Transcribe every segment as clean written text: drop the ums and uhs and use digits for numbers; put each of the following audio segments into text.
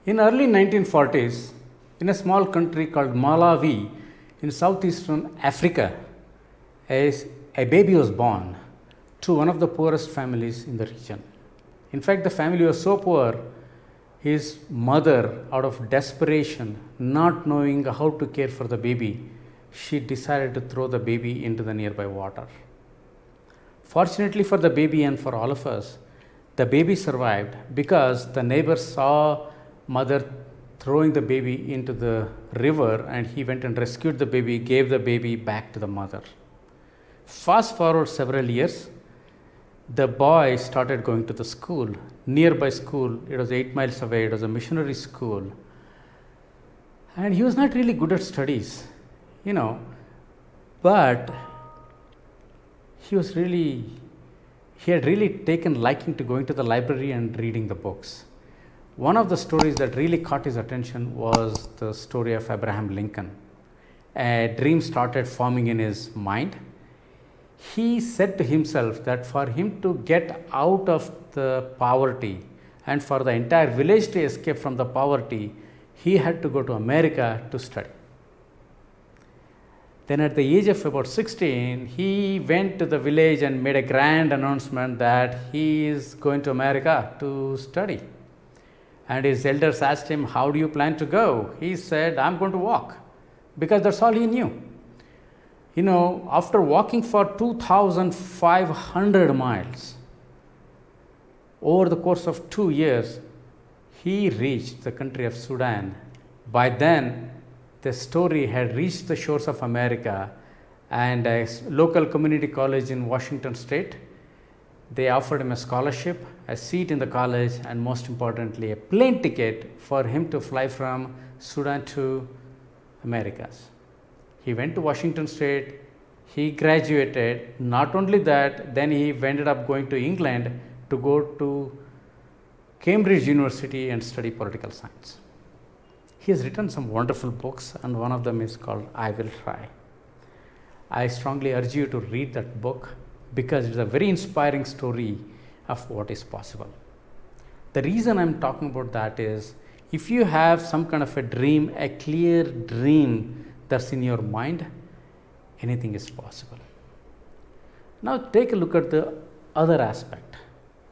In early 1940s, in a small country called Malawi in southeastern Africa, a, a baby was born to one of the poorest families in the region. In fact, the family was so poor, his mother, out of desperation, not knowing how to care for the baby, she decided to throw the baby into the nearby water. Fortunately for the baby and for all of us, the baby survived because the neighbor saw mother throwing the baby into the river, and he went and rescued the baby, gave the baby back to the mother. Fast forward several years, the boy started going to the school, nearby school. It was 8 miles away. It was a missionary school. And he was not really good at studies, but he had really taken liking to going to the library and reading the books. One of the stories that really caught his attention was the story of Abraham Lincoln. A dream started forming in his mind. He said to himself that for him to get out of the poverty and for the entire village to escape from the poverty, he had to go to America to study. Then at the age of about 16, he went to the village and made a grand announcement that he is going to America to study. And his elders asked him, "How do you plan to go?" He said, "I'm going to walk," because that's all he knew. After walking for 2,500 miles over the course of 2 years, he reached the country of Sudan. By then, the story had reached the shores of America, and a local community college in Washington state, they offered him a scholarship, a seat in the college, and most importantly, a plane ticket for him to fly from Sudan to Americas. He went to Washington state, he graduated. Not only that, then he ended up going to England to go to Cambridge University and study political science. He has written some wonderful books, and one of them is called I Will Try. I strongly urge you to read that book because it's a very inspiring story of what is possible. The reason I'm talking about that is, if you have some kind of a dream, a clear dream that's in your mind, anything is possible. Now take a look at the other aspect.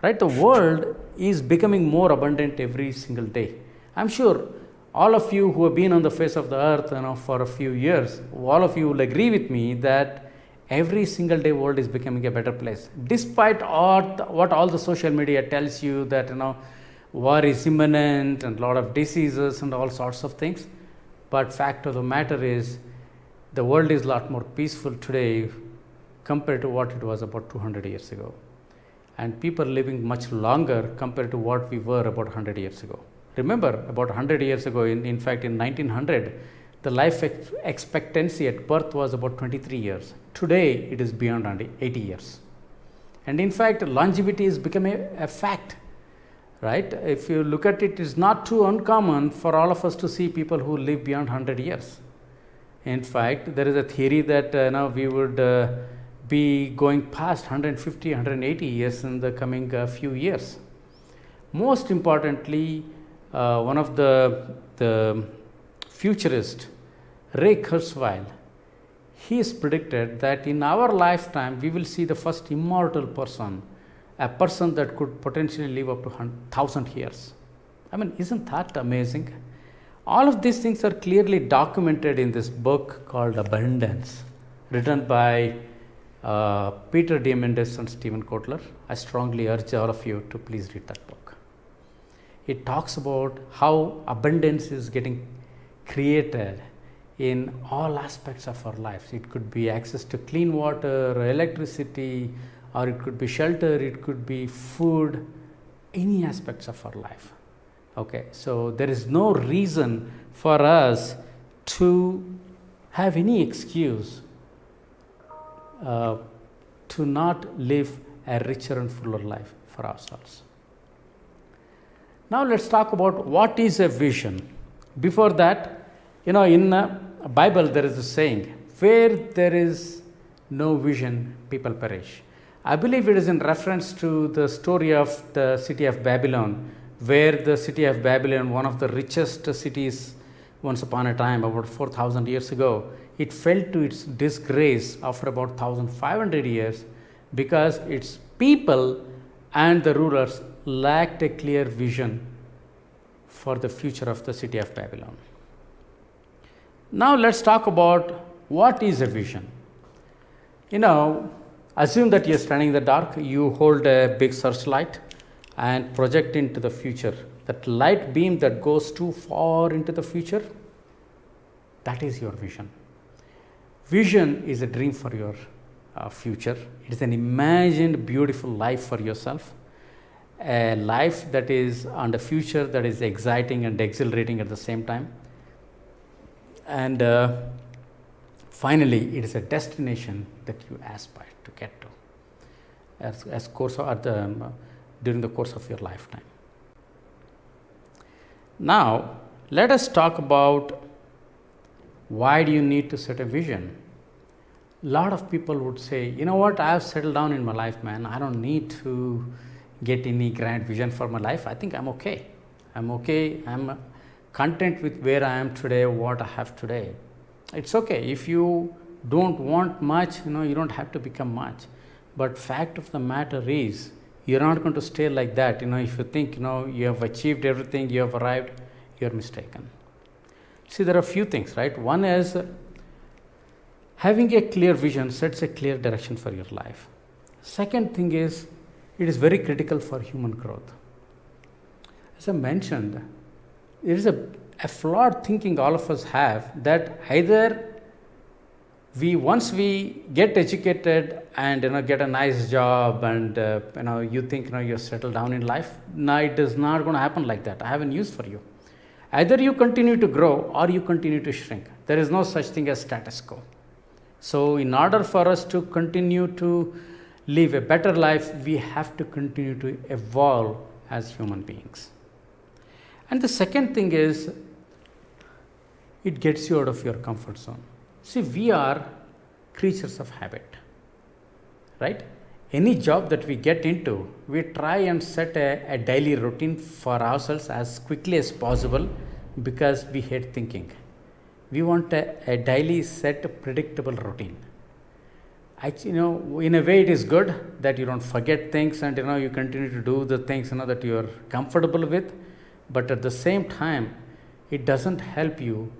Right? The world is becoming more abundant every single day. I'm sure all of you who have been on the face of the earth for a few years, all of you will agree with me that every single day world is becoming a better place. Despite what all the social media tells you that war is imminent and a lot of diseases and all sorts of things, but fact of the matter is the world is a lot more peaceful today compared to what it was about 200 years ago. And people are living much longer compared to what we were about 100 years ago. Remember, about 100 years ago, in fact in 1900, the life expectancy at birth was about 23 years. Today, it is beyond 80 years. And in fact, longevity has become a fact, right? If you look at it, it's not too uncommon for all of us to see people who live beyond 100 years. In fact, there is a theory that now we would be going past 150, 180 years in the coming few years. Most importantly, one of the futurist, Ray Kurzweil, he has predicted that in our lifetime we will see the first immortal person, a person that could potentially live up to 1,000 years. Isn't that amazing? All of these things are clearly documented in this book called Abundance, written by Peter Diamandis and Stephen Kotler. I strongly urge all of you to please read that book. It talks about how abundance is getting created in all aspects of our lives. It could be access to clean water, electricity, or it could be shelter, it could be food, any aspects of our life. Okay, so there is no reason for us to have any excuse to not live a richer and fuller life for ourselves. Now let's talk about what is a vision. Before that, in the Bible there is a saying, where there is no vision, people perish. I believe it is in reference to the story of the city of Babylon, where the city of Babylon, one of the richest cities once upon a time, about 4,000 years ago, it fell to its disgrace after about 1,500 years because its people and the rulers lacked a clear vision for the future of the city of Babylon. Now let's talk about what is a vision. Assume that you're standing in the dark, you hold a big searchlight and project into the future. That light beam that goes too far into the future, that is your vision. Vision is a dream for your future. It is an imagined beautiful life for yourself, a life that is on the future that is exciting and exhilarating at the same time. And finally, it is a destination that you aspire to get to during the course of your lifetime. Now, let us talk about why do you need to set a vision. A lot of people would say, you know what, I have settled down in my life, man. I don't need to get any grand vision for my life. I think I'm okay. I'm content with where I am today, what I have today. It's okay. If you don't want much, you don't have to become much. But fact of the matter is, you're not going to stay like that. If you think, you have achieved everything, you have arrived, you're mistaken. See, there are a few things, right? One is having a clear vision sets a clear direction for your life. Second thing is, it is very critical for human growth. As I mentioned, there is a flawed thinking all of us have that either once we get educated and get a nice job and you think you're settled down in life. No, it is not going to happen like that. I have a news for you. Either you continue to grow or you continue to shrink. There is no such thing as status quo. So in order for us to continue to live a better life, we have to continue to evolve as human beings. And the second thing is, it gets you out of your comfort zone. See, we are creatures of habit, right? Any job that we get into, we try and set a daily routine for ourselves as quickly as possible because we hate thinking. We want a daily set predictable routine. Actually, in a way it is good that you don't forget things and you continue to do the things that you are comfortable with, but at the same time it doesn't help you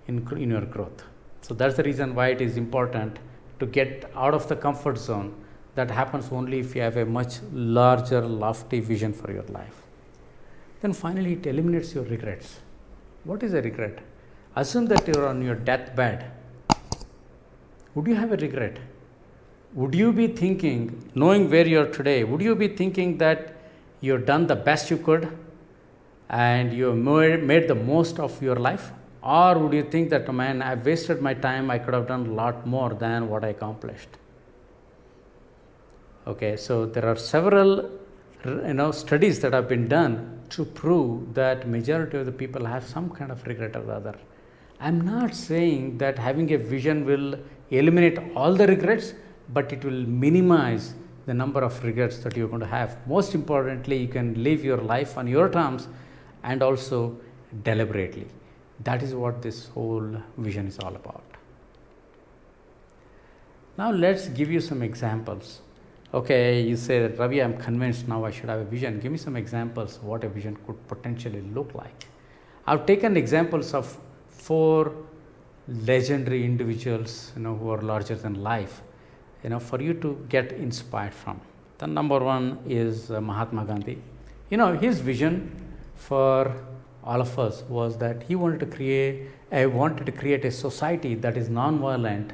in your growth. So that's the reason why it is important to get out of the comfort zone. That happens only if you have a much larger, lofty vision for your life. Then finally, it eliminates your regrets. What is a regret? Assume that you are on your deathbed. Would you have a regret? Would you be thinking, knowing where you are today, would you be thinking that you have done the best you could and you have made the most of your life? Or would you think that, man, I've wasted my time, I could have done a lot more than what I accomplished? Okay, so there are several studies that have been done to prove that majority of the people have some kind of regret or the other. I'm not saying that having a vision will eliminate all the regrets, but it will minimize the number of regrets that you're going to have. Most importantly, you can live your life on your terms and also deliberately. That is what this whole vision is all about. Now let's give you some examples. Okay, you say, Ravi, I'm convinced now I should have a vision. Give me some examples of what a vision could potentially look like. I've taken examples of 4 legendary individuals, who are larger than life, for you to get inspired from. The number one is Mahatma Gandhi. His vision for all of us was that he wanted to create a society that is non-violent,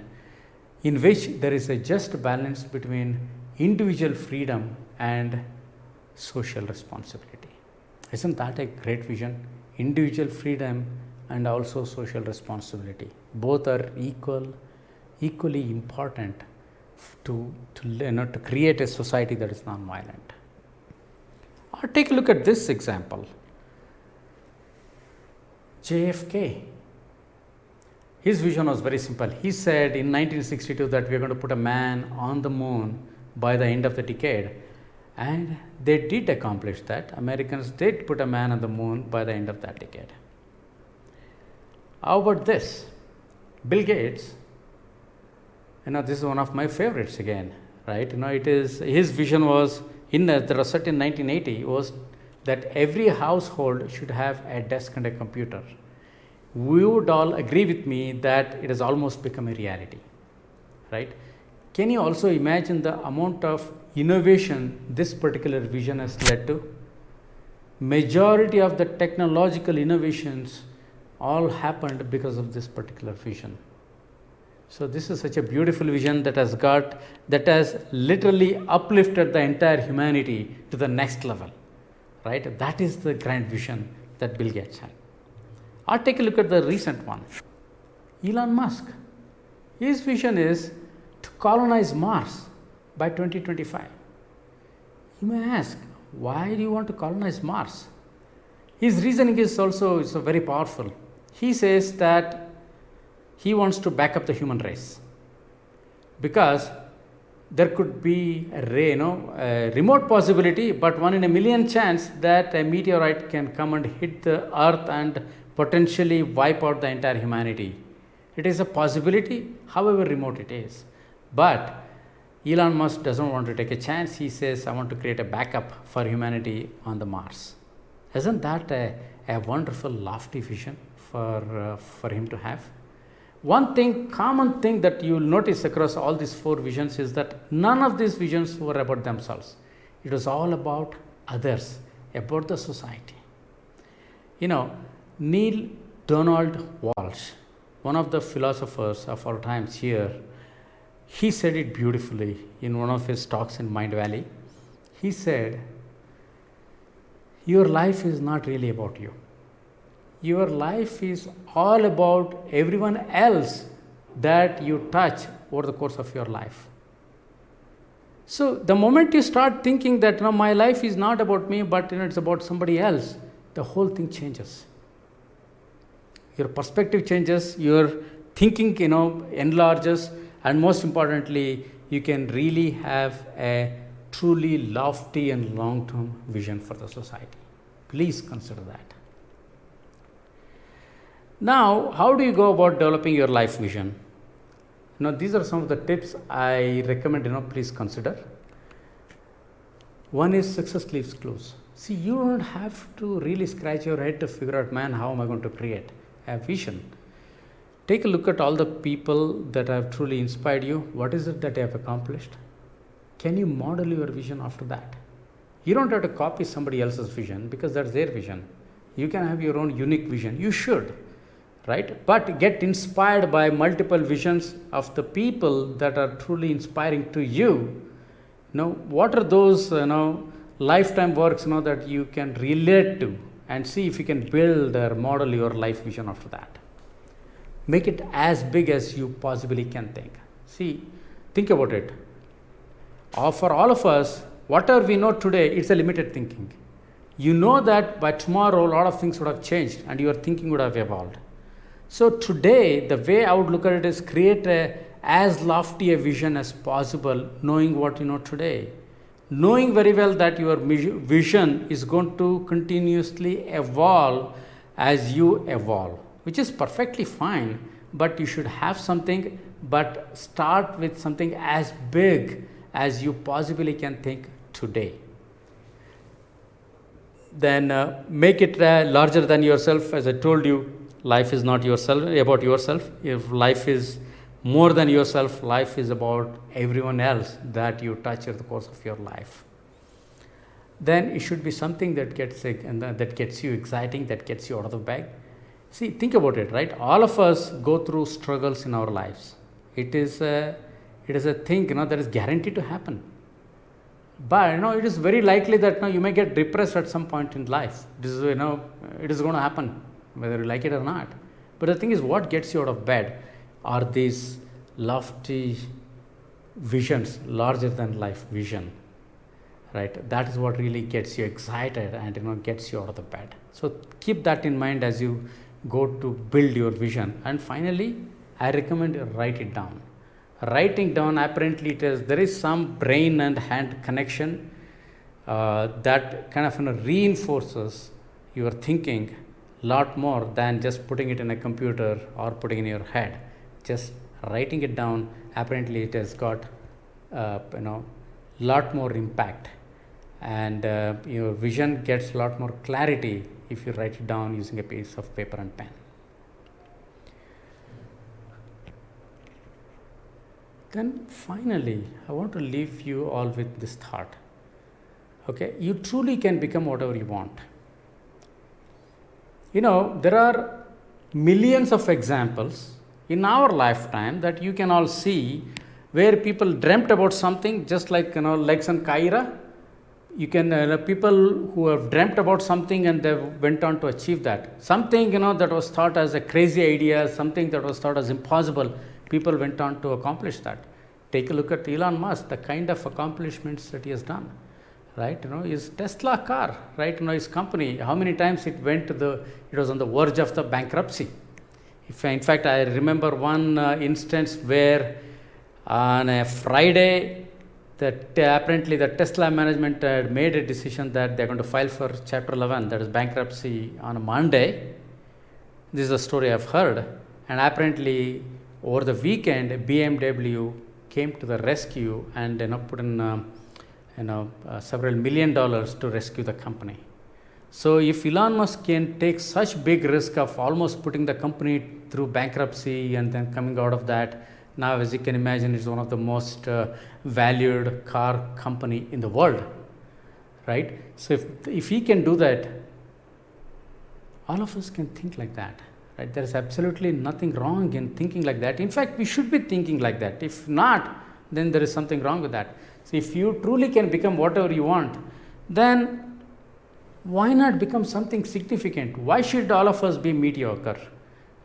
in which there is a just balance between individual freedom and social responsibility. Isn't that a great vision? Individual freedom and also social responsibility. Both are equally important to create a society that is non-violent. Or take a look at this example. JFK. His vision was very simple. He said in 1962 that we are going to put a man on the moon by the end of the decade. And they did accomplish that. Americans did put a man on the moon by the end of that decade. How about this? Bill Gates, this is one of my favorites again, right? It is, his vision was, the research in 1980 was that every household should have a desk and a computer. We would all agree with me that it has almost become a reality, right? Can you also imagine the amount of innovation this particular vision has led to? Majority of the technological innovations all happened because of this particular vision. So this is such a beautiful vision that has literally uplifted the entire humanity to the next level, right? That is the grand vision that Bill Gates had. Or take a look at the recent one, Elon Musk. His vision is to colonize Mars by 2025. You may ask, why do you want to colonize Mars? His reasoning is also very powerful. He says that he wants to back up the human race because there could be a remote possibility, but 1 in a million chance that a meteorite can come and hit the earth and potentially wipe out the entire humanity. It is a possibility, however remote it is. But Elon Musk doesn't want to take a chance. He says, I want to create a backup for humanity on the Mars. Isn't that a wonderful, lofty vision for him to have? One common thing that you will notice across all these 4 visions is that none of these visions were about themselves. It was all about others, about the society. Neil Donald Walsh, one of the philosophers of our times here, he said it beautifully in one of his talks in Mind Valley. He said, your life is not really about you. Your life is all about everyone else that you touch over the course of your life. So the moment you start thinking that my life is not about me, but it's about somebody else, the whole thing changes. Your perspective changes, your thinking enlarges, and most importantly, you can really have a truly lofty and long-term vision for the society. Please consider that. Now, how do you go about developing your life vision? These are some of the tips I recommend, please consider. One is success leaves clues. See, you don't have to really scratch your head to figure out, man, how am I going to create a vision? Take a look at all the people that have truly inspired you. What is it that they have accomplished? Can you model your vision after that? You don't have to copy somebody else's vision because that's their vision. You can have your own unique vision. You should, right? But get inspired by multiple visions of the people that are truly inspiring to you. What are those, lifetime works, that you can relate to, and see if you can build or model your life vision after that. Make it as big as you possibly can think. See, think about it. For all of us, whatever we know today, it's a limited thinking. You know that by tomorrow, a lot of things would have changed and your thinking would have evolved. So today, the way I would look at it is create as lofty a vision as possible, knowing what you know today. Knowing very well that your vision is going to continuously evolve as you evolve, which is perfectly fine, but you should have something, but start with something as big as you possibly can think today. Then make it larger than yourself. As I told you, life is not about yourself. If life is more than yourself, life is about everyone else that you touch in the course of your life. Then it should be something that gets you exciting, that gets you out of the bag. See, think about it, right? All of us go through struggles in our lives. It is a thing, that is guaranteed to happen. But it is very likely that you may get depressed at some point in life. This is it is going to happen, whether you like it or not. But the thing is, what gets you out of bed are these lofty visions, larger than life vision, right? That is what really gets you excited and gets you out of the bed. So keep that in mind as you go to build your vision. And finally, I recommend you write it down. Writing down, apparently there is some brain and hand connection. that kind of reinforces your thinking a lot more than just putting it in a computer or putting it in your head. Just writing it down, apparently it has got lot more impact, and your vision gets a lot more clarity if you write it down using a piece of paper and pen. Then finally, I want to leave you all with this thought. Okay, you truly can become whatever you want. There are millions of examples in our lifetime that you can all see where people dreamt about something, just like Lex and Kyra. You can people who have dreamt about something and they went on to achieve that. Something that was thought as a crazy idea, something that was thought as impossible, people went on to accomplish that. Take a look at Elon Musk, the kind of accomplishments that he has done. Right, his Tesla car, right, his company, how many times it was on the verge of the bankruptcy. In fact, I remember one instance where on a Friday, apparently the Tesla management had made a decision that they're going to file for Chapter 11, that is bankruptcy, on a Monday. This is a story I've heard. And apparently, over the weekend, BMW came to the rescue and put in several $1 million to rescue the company. So if Elon Musk can take such big risk of almost putting the company through bankruptcy and then coming out of that, now as you can imagine, it's one of the most valued car company in the world, right? So if he can do that, all of us can think like that, right? There is absolutely nothing wrong in thinking like that. In fact, we should be thinking like that. If not, then there is something wrong with that. So if you truly can become whatever you want, then why not become something significant? Why should all of us be mediocre?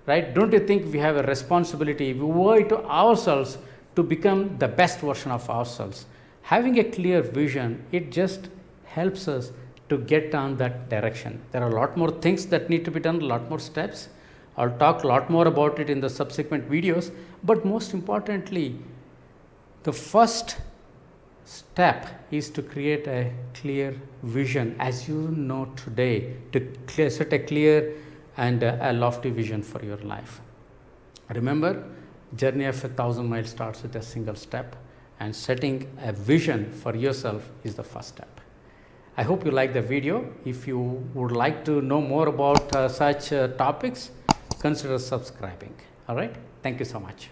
Right? Don't you think we have a responsibility? We owe it to ourselves to become the best version of ourselves. Having a clear vision, it just helps us to get down that direction. There are a lot more things that need to be done, a lot more steps. I'll talk a lot more about it in the subsequent videos, but most importantly, the first step is to create a clear vision, as you know today, to set a clear and a lofty vision for your life. Remember, journey of 1,000 miles starts with a single step, and setting a vision for yourself is the first step. I hope you like the video. If you would like to know more about such topics, consider subscribing. All right. Thank you so much.